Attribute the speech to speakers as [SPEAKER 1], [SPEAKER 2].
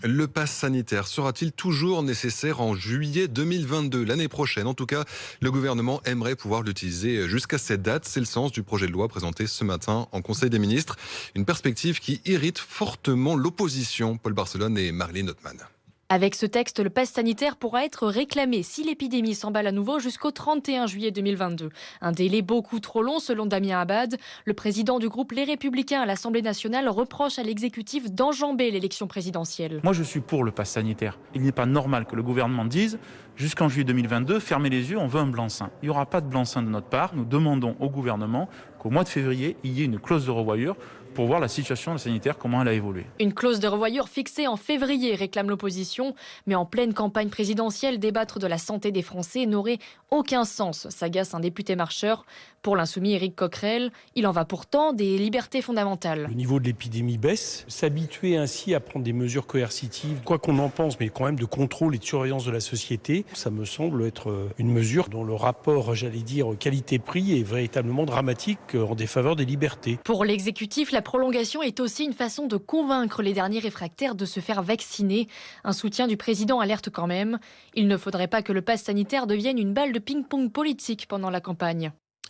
[SPEAKER 1] Le pass sanitaire sera-t-il toujours nécessaire en juillet 2022, l'année prochaine? En tout cas, le gouvernement aimerait pouvoir l'utiliser jusqu'à cette date. C'est le sens du projet de loi présenté ce matin en Conseil des ministres. Une perspective qui irrite fortement l'opposition. Paul Barcelone et Marlene Notman.
[SPEAKER 2] Avec ce texte, le pass sanitaire pourra être réclamé si l'épidémie s'emballe à nouveau jusqu'au 31 juillet 2022. Un délai beaucoup trop long selon Damien Abad. Le président du groupe Les Républicains à l'Assemblée nationale reproche à l'exécutif d'enjamber l'élection présidentielle.
[SPEAKER 3] Moi, je suis pour le pass sanitaire. Il n'est pas normal que le gouvernement dise jusqu'en juillet 2022, fermez les yeux, on veut un blanc-seing. Il n'y aura pas de blanc-seing de notre part. Nous demandons au gouvernement qu'au mois de février, il y ait une clause de revoyure pour voir la situation sanitaire, comment elle a évolué.
[SPEAKER 2] Une clause de revoyure fixée en février, réclame l'opposition. Mais en pleine campagne présidentielle, débattre de la santé des Français n'aurait aucun sens, s'agace un député marcheur. Pour l'insoumis Éric Coquerel, il en va pourtant des libertés fondamentales.
[SPEAKER 4] Le niveau de l'épidémie baisse. S'habituer ainsi à prendre des mesures coercitives, quoi qu'on en pense, mais quand même de contrôle et de surveillance de la société, ça me semble être une mesure dont le rapport, j'allais dire, qualité-prix est véritablement dramatique en défaveur des libertés.
[SPEAKER 2] Pour l'exécutif, la prolongation est aussi une façon de convaincre les derniers réfractaires de se faire vacciner. Un soutien du président alerte quand même. Il ne faudrait pas que le pass sanitaire devienne une balle de ping-pong politique pendant la campagne.